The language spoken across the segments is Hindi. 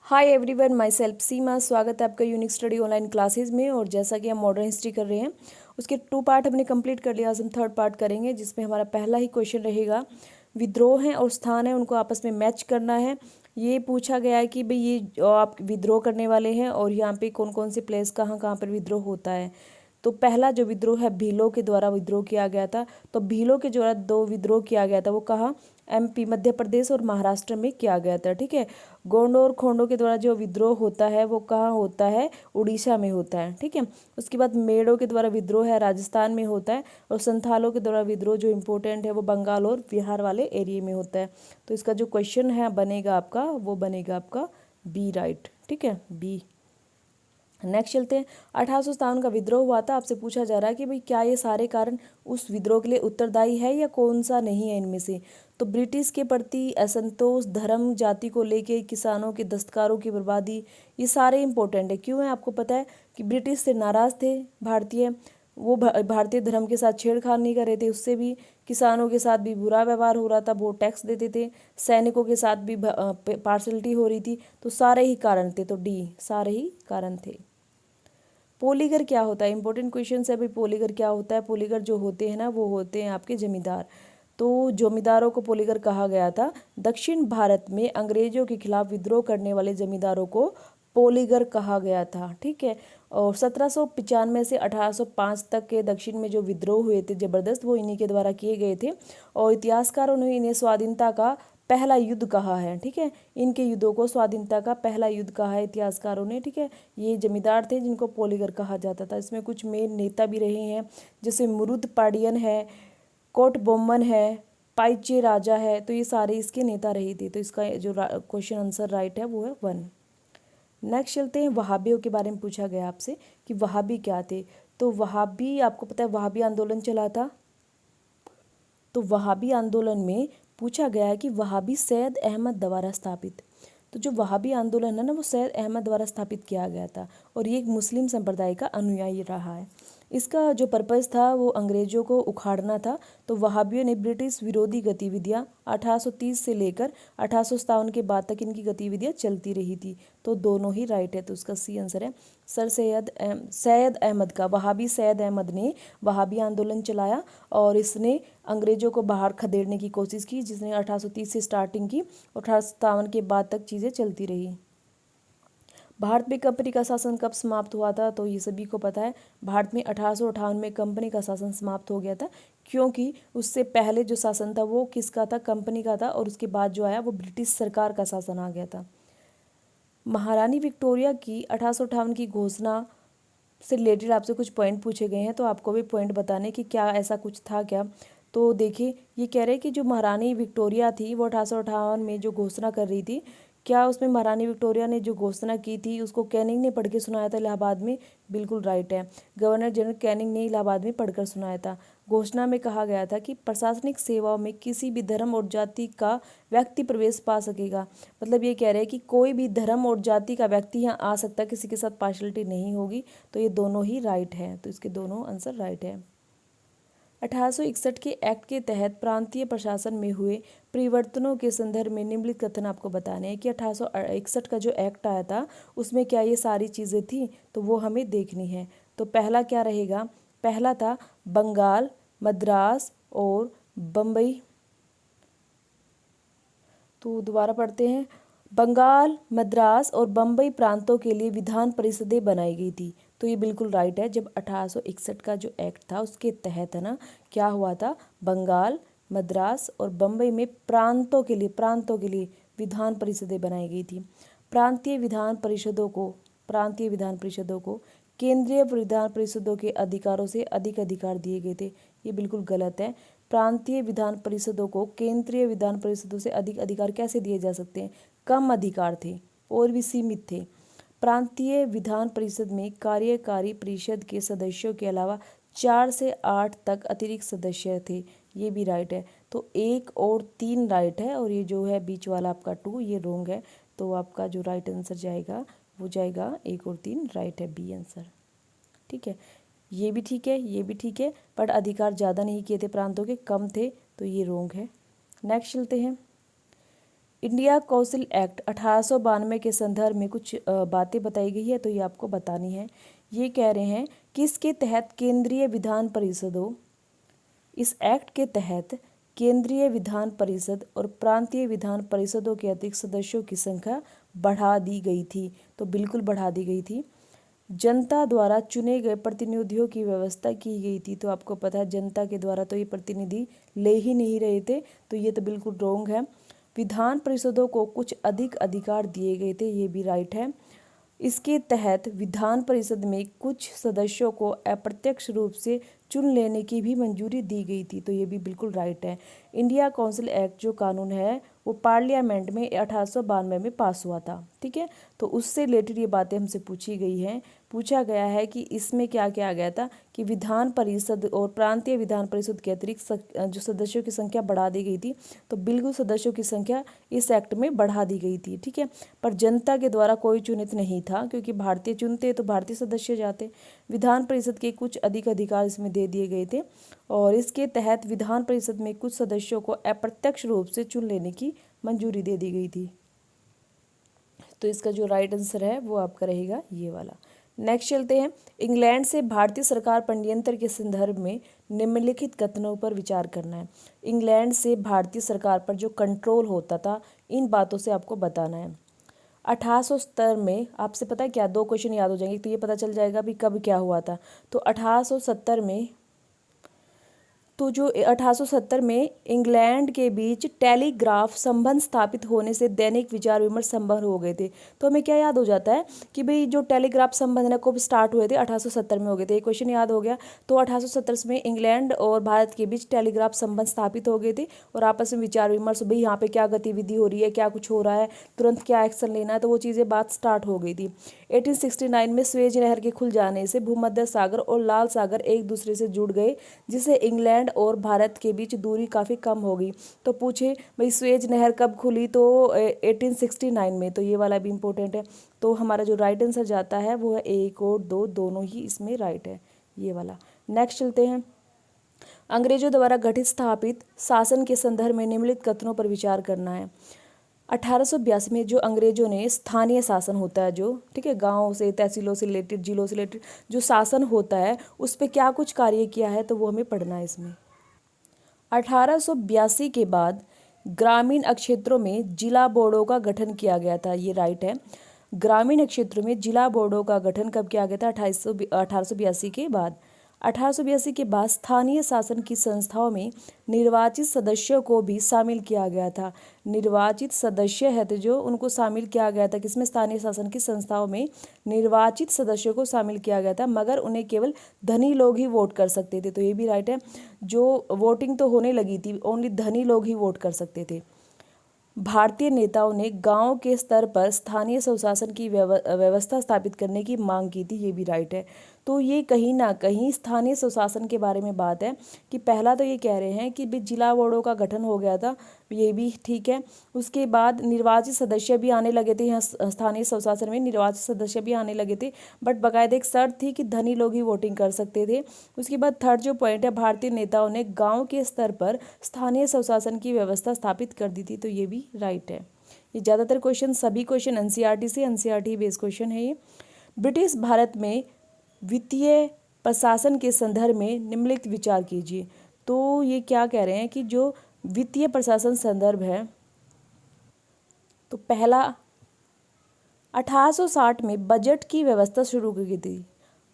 हाय एवरीवन, माई सेल्फ सीमा। स्वागत है आपका यूनिक स्टडी ऑनलाइन क्लासेस में। और जैसा कि हम मॉडर्न हिस्ट्री कर रहे हैं, उसके 2 पार्ट हमने कंप्लीट कर लिया। आज हम 3rd पार्ट करेंगे, जिसमें हमारा पहला ही क्वेश्चन रहेगा, विद्रोह हैं और स्थान है उनको आपस में मैच करना है। ये पूछा गया है कि भाई ये जो आप विद्रोह करने वाले हैं और यहाँ पे कौन कौन से प्लेस कहाँ कहाँ पर विद्रोह होता है। तो पहला जो विद्रोह है, भीलों के द्वारा विद्रोह किया गया था। तो भीलों के द्वारा 2 विद्रोह किया गया था, वो कहाँ? एमपी, मध्य प्रदेश और महाराष्ट्र में किया गया था। ठीक है। गोंड और खोंडों के द्वारा जो विद्रोह होता है वो कहाँ होता है? उड़ीसा में होता है। ठीक है। उसके बाद मेड़ों के द्वारा विद्रोह है, राजस्थान में होता है। और संथालों के द्वारा विद्रोह जो इम्पोर्टेंट है वो बंगाल और बिहार वाले एरिया में होता है। तो इसका जो क्वेश्चन है बनेगा आपका, वो बनेगा आपका बी, राइट। ठीक है, बी। नेक्स्ट चलते हैं। 1857 का विद्रोह हुआ था। आपसे पूछा जा रहा है कि भाई क्या ये सारे कारण उस विद्रोह के लिए उत्तरदायी है या कौन सा नहीं है इनमें से। तो ब्रिटिश के प्रति असंतोष, धर्म जाति को लेके, किसानों के दस्तकारों की बर्बादी, ये सारे इंपॉर्टेंट है। क्यों है? आपको पता है कि ब्रिटिश से नाराज थे भारतीय। वो भारतीय धर्म के साथ छेड़छाड़ नहीं कर रहे थे, उससे भी किसानों के साथ भी बुरा व्यवहार हो रहा था, वो टैक्स देते थे, सैनिकों के साथ भी पार्शलिटी हो रही थी। तो सारे ही कारण थे। तो डी, सारे ही कारण थे। पोलीगर क्या होता है? इंपॉर्टेंट क्वेश्चन है भाई। पोलीगर क्या होता है? पोलीगर जो होते हैं ना, वो होते हैं आपके जमींदार। तो जमींदारों को पोलीगर कहा गया था। दक्षिण भारत में अंग्रेजों के खिलाफ विद्रोह करने वाले जमींदारों को पोलीगर कहा गया था। ठीक है। और 1795 से 1805 तक के दक्षिण में जो विद्रोह हुए थे जबरदस्त, वो इन्हीं के द्वारा किए गए थे। और इतिहासकारों ने इन्हें स्वाधीनता का पहला युद्ध कहा है। ठीक है। इनके युद्धों को स्वाधीनता का पहला युद्ध कहा है इतिहासकारों ने। ठीक है। ये जमींदार थे जिनको पोलीगर कहा जाता था। इसमें कुछ मेन नेता भी रहे हैं, जैसे मुरुद पाडियन है, कोट बोमन है, पाइचे राजा है। तो ये सारे इसके नेता रहे थे। तो इसका जो क्वेश्चन आंसर राइट है वो है 1। नेक्स्ट चलते हैं। वहाबियों के बारे में पूछा गया आपसे कि वहाबी क्या थे। तो वहाबी, आपको पता है वहाबी आंदोलन चला था। तो वहाबी आंदोलन में पूछा गया है कि वहाबी सैयद अहमद द्वारा स्थापित। तो जो वहाबी आंदोलन है ना, वो सैयद अहमद द्वारा स्थापित किया गया था। और ये एक मुस्लिम संप्रदाय का अनुयायी रहा है। इसका जो पर्पज़ था वो अंग्रेजों को उखाड़ना था। तो वहाबियों ने ब्रिटिश विरोधी गतिविधियां 1830 से लेकर 1857 के बाद तक इनकी गतिविधियां चलती रही थी। तो दोनों ही राइट है। तो उसका सी आंसर है। सैयद अहमद का, वहाबी सैयद अहमद ने वहाबी आंदोलन चलाया और इसने अंग्रेजों को बाहर खदेड़ने की कोशिश की, जिसने 1830 से स्टार्टिंग की और 1857 के बाद तक चीज़ें चलती रही। भारत में कंपनी का शासन कब समाप्त हुआ था? तो ये सभी को पता है। भारत में 1858 में कंपनी का शासन समाप्त हो गया था, क्योंकि उससे पहले जो शासन था वो किसका था? कंपनी का था। और उसके बाद जो आया वो ब्रिटिश सरकार का शासन आ गया था। महारानी विक्टोरिया की 1858 की घोषणा से रिलेटेड आपसे कुछ पॉइंट पूछे गए हैं, तो आपको भी पॉइंट बताने कि क्या ऐसा कुछ था क्या। तो देखिए, ये कह रहे हैं कि जो महारानी विक्टोरिया थी वो 1858 में जो घोषणा कर रही थी, क्या उसमें महारानी विक्टोरिया ने जो घोषणा की थी उसको कैनिंग ने पढ़ के सुनाया था इलाहाबाद में? बिल्कुल राइट है। गवर्नर जनरल कैनिंग ने इलाहाबाद में पढ़कर सुनाया था। घोषणा में कहा गया था कि प्रशासनिक सेवाओं में किसी भी धर्म और जाति का व्यक्ति प्रवेश पा सकेगा। मतलब ये कह रहे हैं कि कोई भी धर्म और जाति का व्यक्ति यहाँ आ सकता है, किसी के साथ पार्शलिटी नहीं होगी। तो ये दोनों ही राइट है। तो इसके दोनों आंसर राइट है। 1861 के एक्ट के तहत प्रांतीय प्रशासन में हुए परिवर्तनों के संदर्भ में निम्नलिखित कथन आपको बताने हैं कि 1861 का जो एक्ट आया था उसमें क्या ये सारी चीज़ें थी? तो वो हमें देखनी है। तो पहला क्या रहेगा? पहला था बंगाल, मद्रास और बम्बई। तो दोबारा पढ़ते हैं। बंगाल, मद्रास और बम्बई प्रांतों के लिए विधान परिषदें बनाई गई थी। तो ये बिल्कुल राइट है। जब 1861 का जो एक्ट था उसके तहत है ना, क्या हुआ था? बंगाल, मद्रास और बम्बई में प्रांतों के लिए विधान परिषदें बनाई गई थी। प्रांतीय विधान परिषदों को केंद्रीय विधान परिषदों के अधिकारों से अधिक अधिकार दिए गए थे। ये बिल्कुल गलत है। प्रांतीय विधान परिषदों को केंद्रीय विधान परिषदों से अधिक अधिकार कैसे दिए जा सकते हैं? कम अधिकार थे और भी सीमित थे। प्रांतीय विधान परिषद में कार्यकारी परिषद के सदस्यों के अलावा 4 से 8 तक अतिरिक्त सदस्य थे। ये भी राइट है। तो 1 और 3 राइट है और ये जो है बीच वाला आपका 2 ये रॉन्ग है। तो आपका जो राइट आंसर जाएगा वो जाएगा 1 और 3 राइट है, बी आंसर। ठीक है। ये भी ठीक है, ये भी ठीक है, बट अधिकार ज़्यादा नहीं किए थे प्रांतों के, कम थे। तो ये रॉन्ग है। नेक्स्ट चलते हैं। इंडिया कौंसिल एक्ट 1892 के संदर्भ में कुछ बातें बताई गई है, तो ये आपको बतानी है। ये कह रहे हैं कि इसके तहत केंद्रीय विधान परिषदों, इस एक्ट के तहत केंद्रीय विधान परिषद और प्रांतीय विधान परिषदों के अतिरिक्त सदस्यों की संख्या बढ़ा दी गई थी। तो बिल्कुल बढ़ा दी गई थी। जनता द्वारा चुने गए प्रतिनिधियों की व्यवस्था की गई थी। तो आपको पता है जनता के द्वारा तो ये प्रतिनिधि ले ही नहीं रहे थे, तो ये तो बिल्कुल रोंग है। विधान परिषदों को कुछ अधिक अधिकार दिए गए थे, ये भी राइट है। इसके तहत विधान परिषद में कुछ सदस्यों को अप्रत्यक्ष रूप से चुन लेने की भी मंजूरी दी गई थी। तो ये भी बिल्कुल राइट है। इंडिया काउंसिल एक्ट जो कानून है वो पार्लियामेंट में 1892 में पास हुआ था। ठीक है, तो उससे रिलेटेड ये बातें हमसे पूछी गई हैं। पूछा गया है कि इसमें क्या क्या आ गया था कि विधान परिषद और प्रांतीय विधान परिषद के अतिरिक्त जो सदस्यों की संख्या बढ़ा दी गई थी। तो बिल्कुल सदस्यों की संख्या इस एक्ट में बढ़ा दी गई थी। ठीक है, पर जनता के द्वारा कोई चुनित नहीं था, क्योंकि भारतीय चुनते तो भारतीय सदस्य जाते। विधान परिषद के कुछ अधिक अधिकार इसमें दे दिए गए थे, और इसके तहत विधान परिषद में कुछ सदस्यों को अप्रत्यक्ष रूप से चुन लेने की मंजूरी दे दी गई थी। तो इसका जो राइट आंसर है वो आपका रहेगा ये वाला। नेक्स्ट चलते हैं। इंग्लैंड से भारतीय सरकार पर नियंत्रण के संदर्भ में निम्नलिखित कथनों पर विचार करना है। इंग्लैंड से भारतीय सरकार पर जो कंट्रोल होता था, इन बातों से आपको बताना है। 1870 में आपसे पता है क्या, दो क्वेश्चन याद हो जाएंगे, तो ये पता चल जाएगा भी कब क्या हुआ था। तो 1870 में, तो जो 1870 में इंग्लैंड के बीच टेलीग्राफ संबंध स्थापित होने से दैनिक विचार विमर्श संभव हो गए थे। तो हमें क्या याद हो जाता है कि भाई जो टेलीग्राफ संबंध है कब स्टार्ट हुए थे, 1870 में हो गए थे। ये क्वेश्चन याद हो गया। तो 1870 में इंग्लैंड और भारत के बीच टेलीग्राफ संबंध स्थापित हो गए थे, और आपस में विचार विमर्श, भाई यहाँ पे क्या गतिविधि हो रही है, क्या कुछ हो रहा है, तुरंत क्या एक्शन लेना है, तो वो चीज़ें बात स्टार्ट हो गई थी। 1869 में स्वेज नहर के खुल जाने से भूमध्य सागर और लाल सागर एक दूसरे से जुड़ गए, जिससे इंग्लैंड और भारत के बीच दूरी काफ़ी कम हो गई। तो पूछे भाई स्वेज नहर कब खुली, तो 1869 में। तो ये वाला भी इम्पोर्टेंट है। तो हमारा जो राइट आंसर जाता है वो है 1 और 2, दोनों ही इसमें राइट है, ये वाला। नेक्स्ट चलते हैं। अंग्रेजों द्वारा गठित स्थापित शासन के संदर्भ में निम्नलिखित कथनों पर विचार करना है। 1882 में जो अंग्रेजों ने स्थानीय शासन होता है, जो ठीक है गांव से, तहसीलों से रिलेटेड, जिलों से रिलेटेड जो शासन होता है, उस पर क्या कुछ कार्य किया है, तो वो हमें पढ़ना है इसमें। 1882 के बाद ग्रामीण क्षेत्रों में जिला बोर्डों का गठन किया गया था, ये राइट है। ग्रामीण क्षेत्रों में जिला बोर्डों का गठन कब किया गया था? 1882 के बाद। 1882 के बाद स्थानीय शासन की संस्थाओं में निर्वाचित सदस्यों को भी शामिल किया गया था। निर्वाचित सदस्य है तो जो उनको शामिल किया गया था किसमें? स्थानीय शासन की संस्थाओं में निर्वाचित सदस्यों को शामिल किया गया था, मगर उन्हें केवल धनी लोग ही वोट कर सकते थे। तो ये भी राइट है। जो वोटिंग तो होने लगी थी, ओनली धनी लोग ही वोट कर सकते थे। भारतीय नेताओं ने गांव के स्तर पर स्थानीय स्वशासन की व्यवस्था स्थापित करने की मांग की थी, ये भी राइट है। तो ये कहीं ना कहीं स्थानीय स्वशासन के बारे में बात है कि पहला तो ये कह रहे हैं कि भी जिला बोर्डों का गठन हो गया था, ये भी ठीक है। उसके बाद निर्वाचित सदस्य भी आने लगे थे, यहाँ स्थानीय स्वशासन में निर्वाचित सदस्य भी आने लगे थे, बट बाकायदा एक शर्त थी कि धनी लोग ही वोटिंग कर सकते थे। उसके बाद थर्ड जो पॉइंट है, भारतीय नेताओं ने गाँव के स्तर पर स्थानीय स्वशासन की व्यवस्था स्थापित कर दी थी, तो ये भी राइट है। ये ज़्यादातर क्वेश्चन, सभी क्वेश्चन एनसीईआरटी से, एनसीईआरटी बेस्ड क्वेश्चन है ये। ब्रिटिश भारत में वित्तीय प्रशासन के संदर्भ में निम्नलिखित विचार कीजिए। तो ये क्या कह रहे हैं कि जो वित्तीय प्रशासन संदर्भ है, तो पहला 1860 में बजट की व्यवस्था शुरू की गई थी।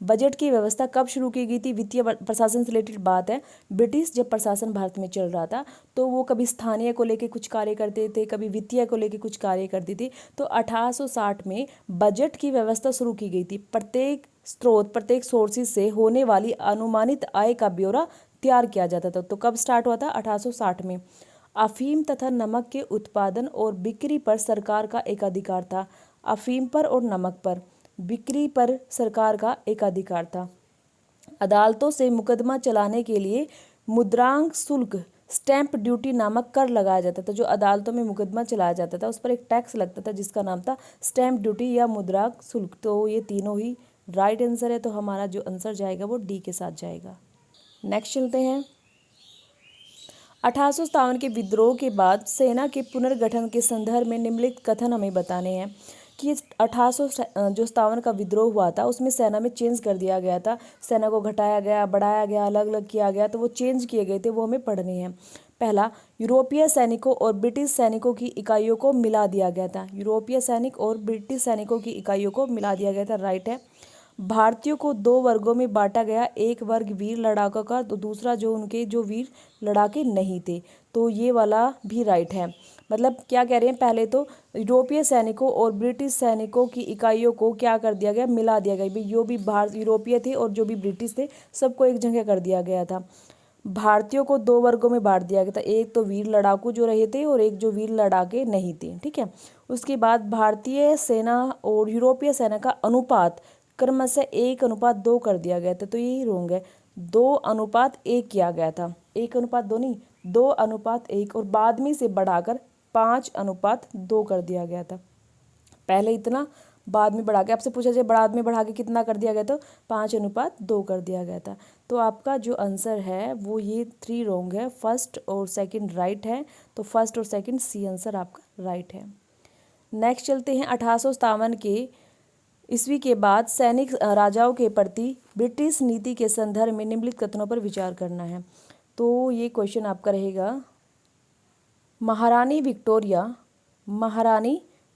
बजट की व्यवस्था कब शुरू की गई थी? वित्तीय प्रशासन से रिलेटेड बात है। ब्रिटिश जब प्रशासन भारत में चल रहा था, तो वो कभी स्थानीय को लेके कुछ कार्य करते थे, कभी वित्तीय को लेके कुछ कार्य करते थे। तो 1860 में बजट की व्यवस्था शुरू की गई थी। प्रत्येक स्रोत, प्रत्येक सोर्सेज से होने वाली अनुमानित आय का ब्यौरा तैयार किया जाता था। तो कब स्टार्ट हुआ था? 1860 में। अफीम तथा नमक के उत्पादन और बिक्री पर सरकार का एक अधिकार था। अफीम पर और नमक पर बिक्री पर सरकार का एक अधिकार था। अदालतों से मुकदमा चलाने के लिए मुद्रांक शुल्क, स्टैंप ड्यूटी नामक कर लगाया जाता था। जो अदालतों में मुकदमा चलाया जाता था उस पर एक टैक्स लगता था जिसका नाम था स्टैंप ड्यूटी या मुद्रांक शुल्क। तो ये तीनों ही राइट आंसर है। तो हमारा जो आंसर जाएगा वो डी के साथ जाएगा। नेक्स्ट चलते हैं। 1857 के विद्रोह के बाद सेना के पुनर्गठन के संदर्भ में निम्नलिखित कथन हमें बताने हैं कि 1857 का विद्रोह हुआ था, उसमें सेना में चेंज कर दिया गया था, सेना को घटाया गया, बढ़ाया गया, अलग अलग किया गया, तो वो चेंज किए गए थे, वो हमें पढ़ने हैं। पहला, यूरोपीय सैनिकों और ब्रिटिश सैनिकों की इकाइयों को मिला दिया गया था। यूरोपीय सैनिक और ब्रिटिश सैनिकों की इकाइयों को मिला दिया गया था, राइट है। भारतीयों को दो वर्गों में बांटा गया, एक वर्ग वीर लड़ाकों का, तो दूसरा जो उनके जो वीर लड़ाके नहीं थे, तो ये वाला भी राइट है। मतलब क्या कह रहे हैं, पहले तो यूरोपीय सैनिकों और ब्रिटिश सैनिकों की इकाइयों को क्या कर दिया गया, मिला दिया गया भाई, जो भी भारत यूरोपीय थे और जो भी ब्रिटिश थे सबको एक जगह कर दिया गया था। भारतीयों को दो वर्गों में बांट दिया गया था, एक तो वीर लड़ाकू जो रहे थे और एक जो वीर लड़ाके नहीं थे, ठीक है। उसके बाद भारतीय सेना और यूरोपीय सेना का अनुपात क्रमशः 1:2 कर दिया गया था, तो यही रोंग है, 2:1 किया गया था, 1:2 नहीं, 2:1, और बाद में से बढ़ाकर 5:2 कर दिया गया था। पहले इतना, बाद में बढ़ा के, आपसे पूछा जाए बाद में बढ़ा के कितना कर दिया गया, तो 5:2 कर दिया गया था। तो आपका जो आंसर है वो ये 3 रोंग है, फर्स्ट और सेकंड राइट है, तो फर्स्ट और सेकंड सी आंसर आपका राइट है। नेक्स्ट चलते हैं 1857 के ईस्वी के बाद सैनिक राजाओं के प्रति ब्रिटिश नीति के संदर्भ में निम्नलिखित कथनों पर विचार करना है। तो ये क्वेश्चन आपका रहेगा, महारानी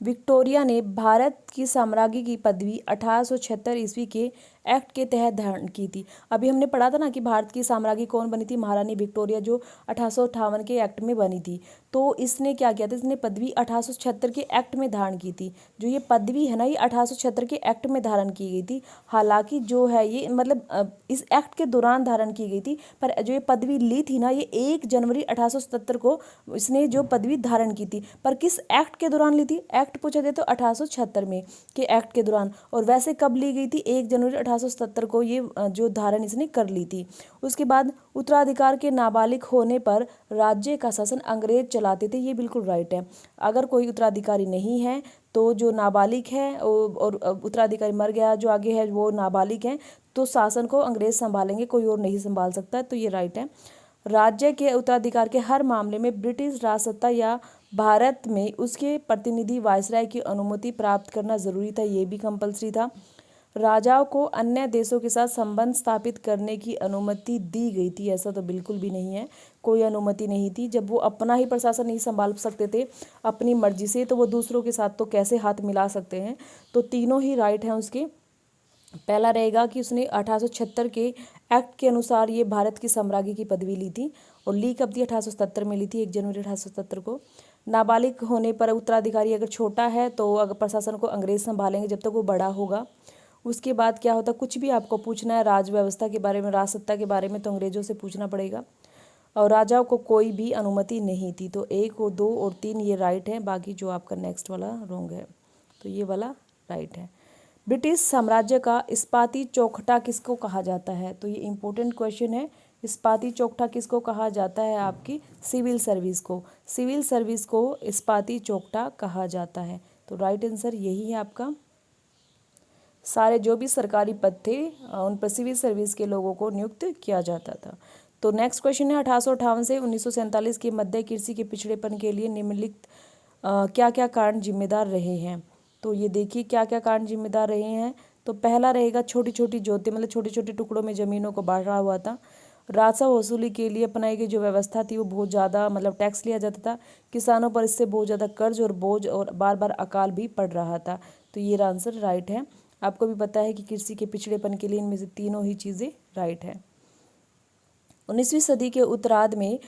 विक्टोरिया ने भारत की साम्राज्ञी की पदवी 1876 ईस्वी के एक्ट के तहत धारण की थी। अभी हमने पढ़ा था ना कि भारत की साम्राज्ञी कौन बनी थी, महारानी विक्टोरिया, जो 1858 के एक्ट में बनी थी। तो इसने क्या किया था, इसने पदवी 1876 के एक्ट में धारण की थी। जो ये पदवी है ना, ये 1876 के एक्ट में धारण की गई थी। हालांकि जो है ये मतलब इस एक्ट के दौरान धारण की गई थी, पर जो ये पदवी ली थी ना, ये 1 जनवरी 1877 को इसने जो पदवी धारण की थी। पर किस एक्ट के दौरान ली थी, एक्ट पूछा जाए तो 1876 में के एक्ट के दौरान। और वैसे कब ली गई थी, 1 जनवरी 1877 को ये जो धारण इसने कर ली थी। उसके बाद उत्तराधिकार के नाबालिग होने पर राज्य का शासन अंग्रेज चलाते थे, ये बिल्कुल राइट है। अगर कोई उत्तराधिकारी नहीं है तो जो नाबालिग है और उत्तराधिकारी मर गया, जो आगे है वो नाबालिग है, तो शासन को अंग्रेज संभालेंगे, कोई और नहीं संभाल सकता, तो ये राइट है। राज्य के उत्तराधिकार के हर मामले में ब्रिटिश राजसत्ता या भारत में उसके प्रतिनिधि वायसराय की अनुमति प्राप्त करना जरूरी था, ये भी कंपलसरी था। राजाओं को अन्य देशों के साथ संबंध स्थापित करने की अनुमति दी गई थी, ऐसा तो बिल्कुल भी नहीं है, कोई अनुमति नहीं थी। जब वो अपना ही प्रशासन नहीं संभाल सकते थे अपनी मर्जी से, तो वो दूसरों के साथ तो कैसे हाथ मिला सकते हैं। तो तीनों ही राइट हैं उसके। पहला रहेगा कि उसने 1876 के एक्ट के अनुसार ये भारत की साम्राज्ञी की पदवी ली थी, और ली कब थी, 1877 में ली थी, 1 जनवरी 1877 को। नाबालिग होने पर उत्तराधिकारी अगर छोटा है तो अगर प्रशासन को अंग्रेज संभालेंगे जब तक वो बड़ा होगा। उसके बाद क्या होता, कुछ भी आपको पूछना है राज व्यवस्था के बारे में, राजसत्ता के बारे में, तो अंग्रेजों से पूछना पड़ेगा। और राजाओं को कोई भी अनुमति नहीं थी, तो 1 और 2 और 3 ये राइट है, बाकी जो आपका नेक्स्ट वाला रॉन्ग है, तो ये वाला राइट है। ब्रिटिश साम्राज्य का इस्पाती चौखटा किसको कहा जाता है, तो ये इंपॉर्टेंट क्वेश्चन है। इस्पाती चौखटा किसको कहा जाता है, आपकी सिविल सर्विस को, सिविल सर्विस को इस्पाती चौखटा कहा जाता है, तो राइट आंसर यही है आपका। सारे जो भी सरकारी पद थे उन पर सिविल सर्विस के लोगों को नियुक्त किया जाता था। तो नेक्स्ट क्वेश्चन है, 1858 से 1947 के मध्य कृषि के पिछड़ेपन के लिए निम्नलिखित क्या क्या कारण जिम्मेदार रहे हैं। तो ये देखिए क्या क्या कारण जिम्मेदार रहे हैं। तो पहला रहेगा छोटी छोटी जोतें, मतलब छोटे छोटे टुकड़ों में ज़मीनों को बांटा हुआ था। राजस्व वसूली के लिए अपनाई गई जो व्यवस्था थी वो बहुत ज़्यादा मतलब टैक्स लिया जाता था। किसानों पर इससे बहुत ज़्यादा कर्ज और बोझ और बार बार अकाल भी पड़ रहा था, तो ये आंसर राइट है। आपको भी पता है कि कृषि के पिछड़ेपन के लिए इनमें से तीनों ही चीज़ें राइट है। 19वीं सदी के उत्तरार्ध में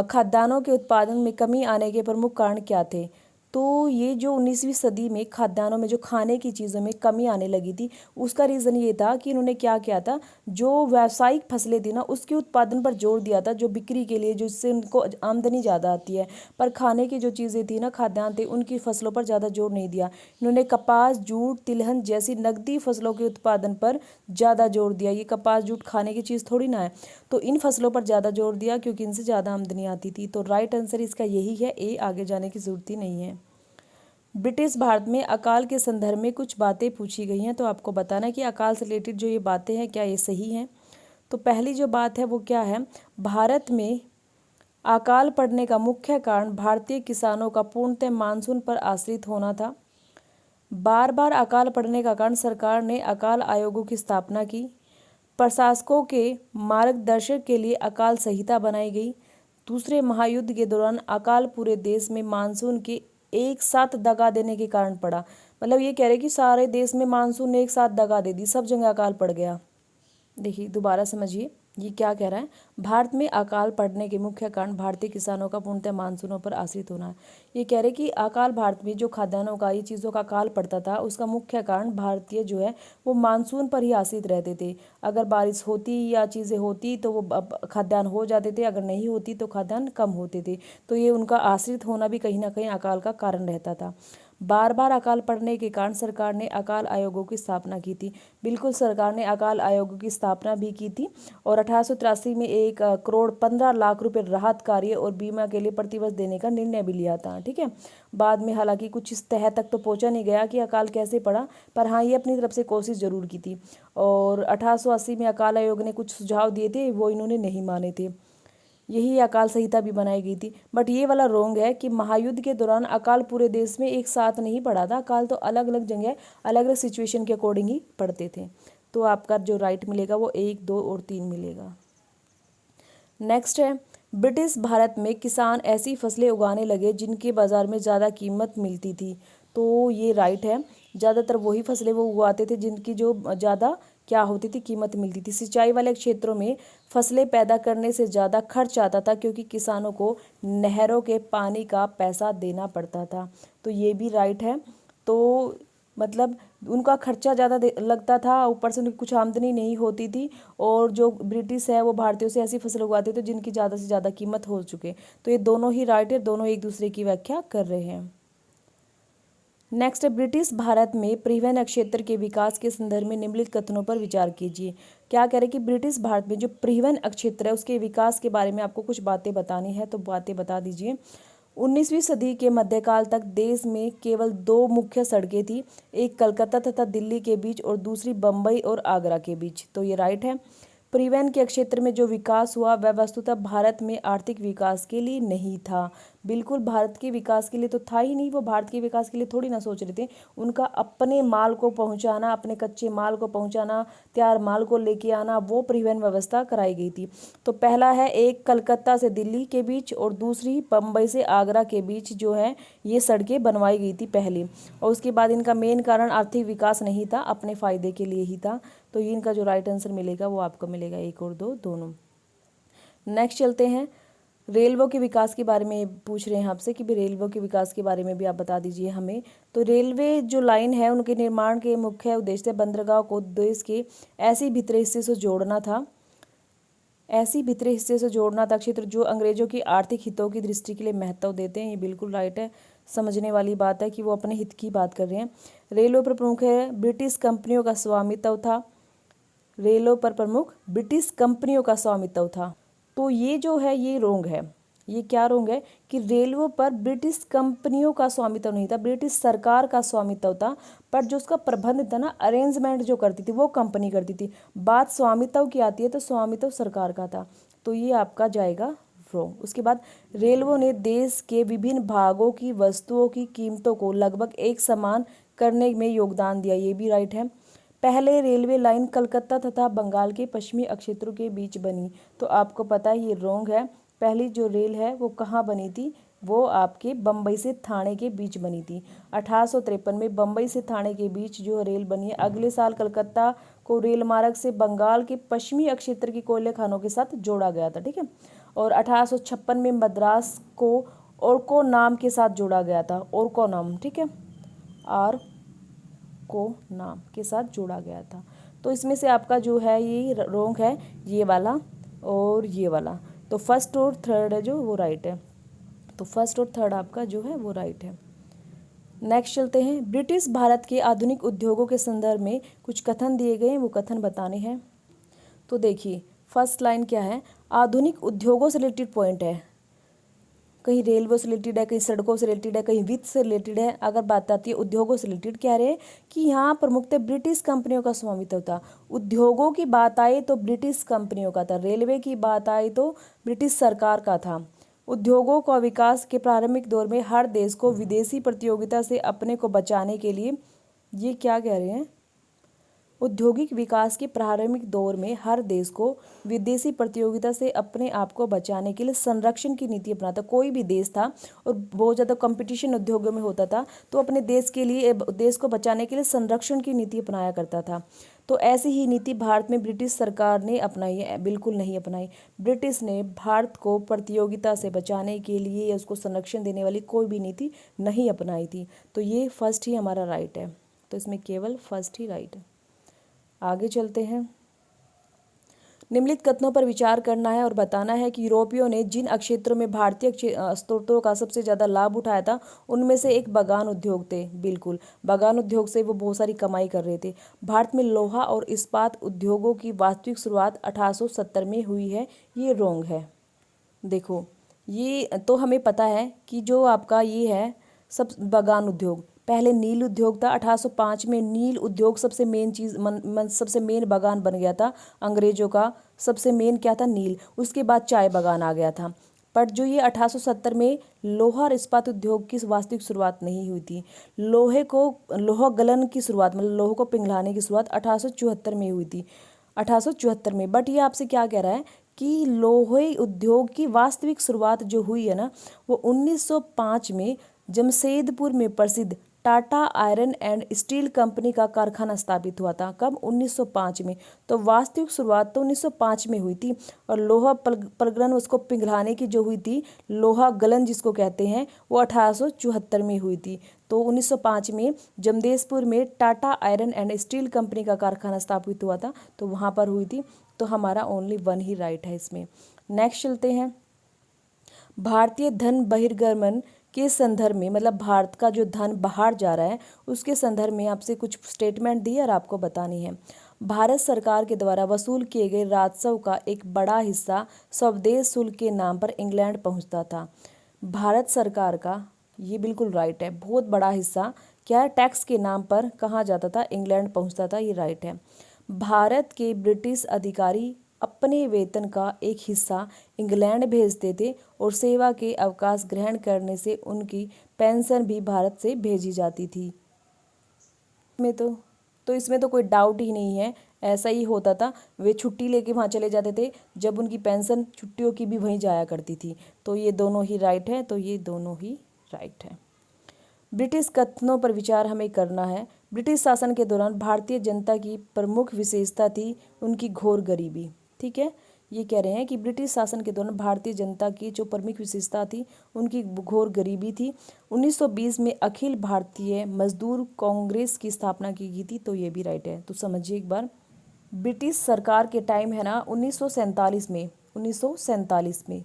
खाद्यान्नों के उत्पादन में कमी आने के प्रमुख कारण क्या थे। तो ये जो 19वीं सदी में खाद्यान्नों में जो खाने की चीज़ों में कमी आने लगी थी, उसका रीज़न ये था कि इन्होंने क्या किया था, जो व्यावसायिक फसलें थी ना उसके उत्पादन पर जोर दिया था, जो बिक्री के लिए, जो इससे उनको आमदनी ज़्यादा आती है। पर खाने की जो चीज़ें थी ना, खाद्यान्न थे, उनकी फसलों पर ज़्यादा जोर नहीं दिया। इन्होंने कपास, जूट, तिलहन जैसी नकदी फसलों के उत्पादन पर ज़्यादा जोर दिया। ये कपास जूट खाने की चीज़ थोड़ी ना है, तो इन फसलों पर ज़्यादा जोर दिया क्योंकि इनसे ज़्यादा आमदनी आती थी। तो राइट आंसर इसका यही है, ए, आगे जाने की ज़रूरत ही नहीं है। ब्रिटिश भारत में अकाल के संदर्भ में कुछ बातें पूछी गई हैं, तो आपको बताना है कि अकाल से रिलेटेड जो ये बातें हैं क्या ये सही हैं। तो पहली जो बात है वो क्या है, भारत में अकाल पड़ने का मुख्य कारण भारतीय किसानों का पूर्णतः मानसून पर आश्रित होना था। बार बार अकाल पड़ने का कारण सरकार ने अकाल आयोगों की स्थापना की। प्रशासकों के मार्गदर्शन के लिए अकाल संहिता बनाई गई। दूसरे महायुद्ध के दौरान अकाल पूरे देश में मानसून के एक साथ दगा देने के कारण पड़ा। मतलब ये कह रहे कि सारे देश में मानसून ने एक साथ दगा दे दी, सब जगह अकाल पड़ गया। देखिए दोबारा समझिए ये क्या कह रहा है। भारत में अकाल पड़ने के मुख्य कारण भारतीय किसानों का पूर्णतः मानसूनों पर आश्रित होना है। ये कह रहे कि अकाल भारत में जो खाद्यान्नों का ये चीज़ों का अकाल पड़ता था उसका मुख्य कारण भारतीय जो है वो मानसून पर ही आश्रित रहते थे। अगर बारिश होती या चीज़ें होती तो वो खाद्यान्न हो जाते थे, अगर नहीं होती तो खाद्यान्न कम होते थे। तो ये उनका आश्रित होना भी कहीं ना कहीं अकाल का कारण रहता था। बार बार अकाल पड़ने के कारण सरकार ने अकाल आयोगों की स्थापना की थी। बिल्कुल सरकार ने अकाल आयोगों की स्थापना भी की थी और 1883 में 1,15,00,000 रुपए राहत कार्य और बीमा के लिए प्रतिवर्ष देने का निर्णय भी लिया था। ठीक है, बाद में हालांकि कुछ इस तह तक तो पहुंचा नहीं गया कि अकाल कैसे पड़ा, पर हाँ ये अपनी तरफ से कोशिश जरूर की थी। और 1880 में अकाल आयोग ने कुछ सुझाव दिए थे, वो इन्होंने नहीं माने थे। यही अकाल संहिता भी बनाई गई थी। बट ये वाला रोंग है कि महायुद्ध के दौरान अकाल पूरे देश में एक साथ नहीं पड़ा था। अकाल तो अलग अलग जगह अलग अलग सिचुएशन के अकॉर्डिंग ही पड़ते थे। तो आपका जो राइट मिलेगा वो 1, 2 और 3 मिलेगा। नेक्स्ट है, ब्रिटिश भारत में किसान ऐसी फसलें उगाने लगे जिनके बाजार में ज़्यादा कीमत मिलती थी। तो ये राइट है। ज़्यादातर वही फसलें वो उगाते थे जिनकी जो ज़्यादा क्या होती थी, कीमत मिलती थी। सिंचाई वाले क्षेत्रों में फसलें पैदा करने से ज़्यादा खर्च आता था क्योंकि किसानों को नहरों के पानी का पैसा देना पड़ता था। तो ये भी राइट है। तो मतलब उनका खर्चा ज़्यादा लगता था, ऊपर से उनकी कुछ आमदनी नहीं होती थी। और जो ब्रिटिश है वो भारतीयों से ऐसी फसल उगाते थे जिनकी ज़्यादा से ज़्यादा कीमत हो चुके। तो ये दोनों ही राइट है, दोनों एक दूसरे की व्याख्या कर रहे हैं। नेक्स्ट, ब्रिटिश भारत में परिवहन क्षेत्र के विकास के संदर्भ में निम्नलिखित कथनों पर विचार कीजिए। क्या कह रहे हैं कि ब्रिटिश भारत में जो परिवहन क्षेत्र है उसके विकास के बारे में आपको कुछ बातें बतानी है, तो बातें बता दीजिए। 19वीं सदी के मध्यकाल तक देश में केवल 2 मुख्य सड़कें थी, एक कलकत्ता तथा दिल्ली के बीच और दूसरी बम्बई और आगरा के बीच। तो ये राइट है। परिवहन के क्षेत्र में जो विकास हुआ वह वस्तुतः भारत में आर्थिक विकास के लिए नहीं था। बिल्कुल भारत के विकास के लिए तो था ही नहीं, वो भारत के विकास के लिए थोड़ी ना सोच रहे थे। उनका अपने माल को पहुंचाना, अपने कच्चे माल को पहुंचाना, तैयार माल को लेके आना, वो परिवहन व्यवस्था कराई गई थी। तो पहला है, एक कलकत्ता से दिल्ली के बीच और दूसरी बम्बई से आगरा के बीच जो है ये सड़कें बनवाई गई थी पहले। और उसके बाद इनका मेन कारण आर्थिक विकास नहीं था, अपने फ़ायदे के लिए ही था। तो ये इनका जो राइट आंसर मिलेगा वो आपको मिलेगा 1 और 2 दोनों। नेक्स्ट चलते हैं, रेलवे के विकास के बारे में पूछ रहे हैं आपसे कि भी रेलवे के विकास के बारे में भी आप बता दीजिए हमें। तो रेलवे जो लाइन है उनके निर्माण के मुख्य उद्देश्य बंदरगाह को देश के ऐसे भीतरी हिस्से से जोड़ना था, ऐसी भीतरी हिस्से से जोड़ना था क्षेत्र जो अंग्रेजों की आर्थिक हितों की दृष्टि के लिए महत्व देते हैं। ये बिल्कुल राइट है, समझने वाली बात है कि वो अपने हित की बात कर रहे हैं। रेलवे पर प्रमुख है ब्रिटिश कंपनियों का स्वामित्व था, रेलों पर प्रमुख ब्रिटिश कंपनियों का स्वामित्व था। तो ये जो है ये रोंग है। ये क्या रोंग है कि रेलवे पर ब्रिटिश कंपनियों का स्वामित्व नहीं था, ब्रिटिश सरकार का स्वामित्व था। पर जो उसका प्रबंध था ना, अरेंजमेंट जो करती थी वो कंपनी करती थी। बात स्वामित्व की आती है तो स्वामित्व सरकार का था। तो ये आपका जाएगा रोंग। उसके बाद, रेलवे ने देश के विभिन्न भागों की वस्तुओं की कीमतों को लगभग एक समान करने में योगदान दिया। ये भी राइट है। पहले रेलवे लाइन कलकत्ता तथा बंगाल के पश्चिमी क्षेत्रों के बीच बनी। तो आपको पता है ये रोंग है। पहली जो रेल है वो कहाँ बनी थी, वो आपके बम्बई से थाने के बीच बनी थी। 1853 में बम्बई से थाने के बीच जो रेल बनी है। अगले साल कलकत्ता को रेल मार्ग से बंगाल के पश्चिमी क्षेत्र की कोयले खानों के साथ जोड़ा गया था। ठीक है। और 1856 में मद्रास को ओरको नाम के साथ जोड़ा गया था, ओरको नाम, ठीक है, आर को नाम के साथ जोड़ा गया था। तो इसमें से आपका जो है ये रोंग है, ये वाला और ये वाला। तो फर्स्ट और थर्ड है जो वो राइट है। तो फर्स्ट और थर्ड आपका जो है वो राइट है। नेक्स्ट चलते हैं, ब्रिटिश भारत के आधुनिक उद्योगों के संदर्भ में कुछ कथन दिए गए हैं, वो कथन बताने हैं। तो देखिए फर्स्ट लाइन क्या है, आधुनिक उद्योगों से रिलेटेड पॉइंट है। कहीं रेलवे से रिलेटेड है, कहीं सड़कों से रिलेटेड है, कहीं वित्त से रिलेटेड है। अगर बात आती है उद्योगों से रिलेटेड, कह रहे हैं कि यहाँ प्रमुखतः ब्रिटिश कंपनियों का स्वामित्व था। उद्योगों की बात आए तो ब्रिटिश कंपनियों का था, रेलवे की बात आए तो ब्रिटिश सरकार का था। उद्योगों का विकास के प्रारंभिक दौर में हर देश को विदेशी प्रतियोगिता से अपने को बचाने के लिए, ये क्या कह रहे हैं, औद्योगिक विकास के प्रारंभिक दौर में हर देश को विदेशी प्रतियोगिता से अपने आप को बचाने के लिए संरक्षण की नीति अपनाता। कोई भी देश था और बहुत ज़्यादा कंपटीशन उद्योगों में होता था तो अपने देश के लिए, देश को बचाने के लिए संरक्षण की नीति अपनाया करता था। तो ऐसी ही नीति भारत में ब्रिटिश सरकार ने अपनाई है? बिल्कुल नहीं अपनाई। ब्रिटिश ने भारत को प्रतियोगिता से बचाने के लिए या उसको संरक्षण देने वाली कोई भी नीति नहीं अपनाई थी। तो ये फर्स्ट ही हमारा राइट है, तो इसमें केवल फर्स्ट ही राइट है। आगे चलते हैं। निम्नलिखित कथनों पर विचार करना है और बताना है कि यूरोपियों ने जिन क्षेत्रों में भारतीय स्रोतों का सबसे ज़्यादा लाभ उठाया था उनमें से एक बगान उद्योग थे। बिल्कुल, बगान उद्योग से वो बहुत सारी कमाई कर रहे थे। भारत में लोहा और इस्पात उद्योगों की वास्तविक शुरुआत 1870 में हुई है, ये रॉन्ग है। देखो, ये तो हमें पता है कि जो आपका ये है सब बगान उद्योग, पहले नील उद्योग था। 1805 में नील उद्योग सबसे मेन चीज़ सबसे मेन बगान बन गया था अंग्रेजों का। सबसे मेन क्या था? नील। उसके बाद चाय बगान आ गया था। पर जो ये 1870 में लोहा और इस्पात उद्योग की वास्तविक शुरुआत नहीं हुई थी। लोहा गलन की शुरुआत, मतलब लोहे को पिघलाने की शुरुआत 1874 में हुई थी। 1874 में। बट ये आपसे क्या कह रहा है कि लोहे उद्योग की वास्तविक शुरुआत जो हुई है ना, वो 1905 में जमशेदपुर में प्रसिद्ध Tata iron and steel company का कारखाना स्थापित हुआ था। कब? 1905 में। तो वास्तविक शुरुआत तो 1905 में हुई थी। और लोहा प्रगलन, उसको पिघलाने की जो हुई थी, लोहा गलन जिसको कहते हैं, वो 1874 में हुई थी। तो 1905 में जमशेदपुर में Tata iron and steel company का कारखाना स्थापित हुआ था, तो वहाँ पर हुई थी। तो हमारा ओनली वन ही राइट है इसमें। नेक्स्ट चलते हैं। भारतीय धन बहिर्गमन के संदर्भ में, मतलब भारत का जो धन बाहर जा रहा है उसके संदर्भ में आपसे कुछ स्टेटमेंट दी और आपको बतानी है। भारत सरकार के द्वारा वसूल किए गए राजस्व का एक बड़ा हिस्सा स्वदेश शुल्क के नाम पर इंग्लैंड पहुंचता था। भारत सरकार का, ये बिल्कुल राइट है, बहुत बड़ा हिस्सा क्या है, टैक्स के नाम पर कहाँ जाता था? इंग्लैंड पहुंचता था, ये राइट है। भारत के ब्रिटिश अधिकारी अपने वेतन का एक हिस्सा इंग्लैंड भेजते थे और सेवा के अवकाश ग्रहण करने से उनकी पेंशन भी भारत से भेजी जाती थी। इसमें तो कोई डाउट ही नहीं है, ऐसा ही होता था। वे छुट्टी लेके वहाँ चले जाते थे, जब उनकी पेंशन छुट्टियों की भी वहीं जाया करती थी। तो ये दोनों ही राइट है, तो ये दोनों ही राइट है। ब्रिटिश कथनों पर विचार हमें करना है। ब्रिटिश शासन के दौरान भारतीय जनता की प्रमुख विशेषता थी उनकी घोर गरीबी। ठीक है, ये कह रहे हैं कि ब्रिटिश शासन के दौरान भारतीय जनता की जो प्रमुख विशेषता थी उनकी घोर गरीबी थी। 1920 में अखिल भारतीय मजदूर कांग्रेस की स्थापना की गई थी, तो ये भी राइट है। तो समझिए एक बार, ब्रिटिश सरकार के टाइम है ना 1947 में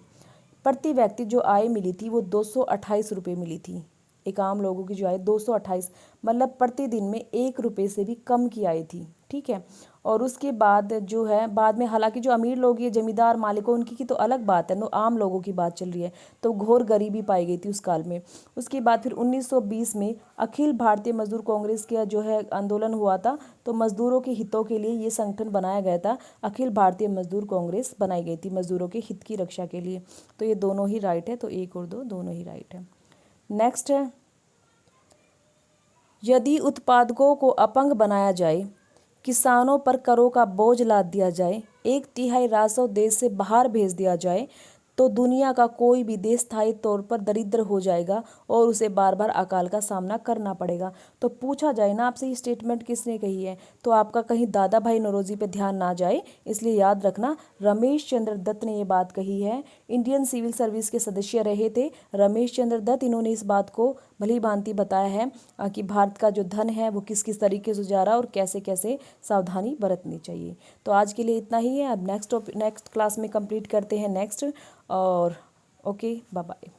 प्रति व्यक्ति जो आय मिली थी वो 228 रुपये मिली थी। एक आम लोगों की जो आय 228, मतलब प्रतिदिन में 1 रुपये से भी कम की आय थी। ठीक है, और उसके बाद जो है, बाद में हालांकि जो अमीर लोग, ये जमींदार मालिकों, उनकी की तो अलग बात है, नो आम लोगों की बात चल रही है। तो घोर गरीबी पाई गई थी उस काल में। उसके बाद फिर 1920 में अखिल भारतीय मजदूर कांग्रेस का जो है आंदोलन हुआ था, तो मजदूरों के हितों के लिए ये संगठन बनाया गया था। अखिल भारतीय मजदूर कांग्रेस बनाई गई थी मजदूरों के हित की रक्षा के लिए। तो ये दोनों ही राइट है, तो 1 और 2 दोनों ही राइट है। नेक्स्ट है, यदि उत्पादकों को अपंग बनाया जाए, किसानों पर करों का बोझ लाद दिया जाए, 1/3 राजस्व देश से बाहर भेज दिया जाए, तो दुनिया का कोई भी देश स्थायी तौर पर दरिद्र हो जाएगा और उसे बार बार अकाल का सामना करना पड़ेगा। तो पूछा जाए ना आपसे ये स्टेटमेंट किसने कही है, तो आपका कहीं दादा भाई नौरोजी पे ध्यान ना जाए, इसलिए याद रखना रमेश चंद्र दत्त ने ये बात कही है। इंडियन सिविल सर्विस के सदस्य रहे थे रमेश चंद्र दत्त। इन्होंने इस बात को भली भांति बताया है कि भारत का जो धन है वो किस किस तरीके से जा रहा है और कैसे कैसे सावधानी बरतनी चाहिए। तो आज के लिए इतना ही है। अब नेक्स्ट क्लास में कंप्लीट करते हैं नेक्स्ट। और ओके, बाय बाय।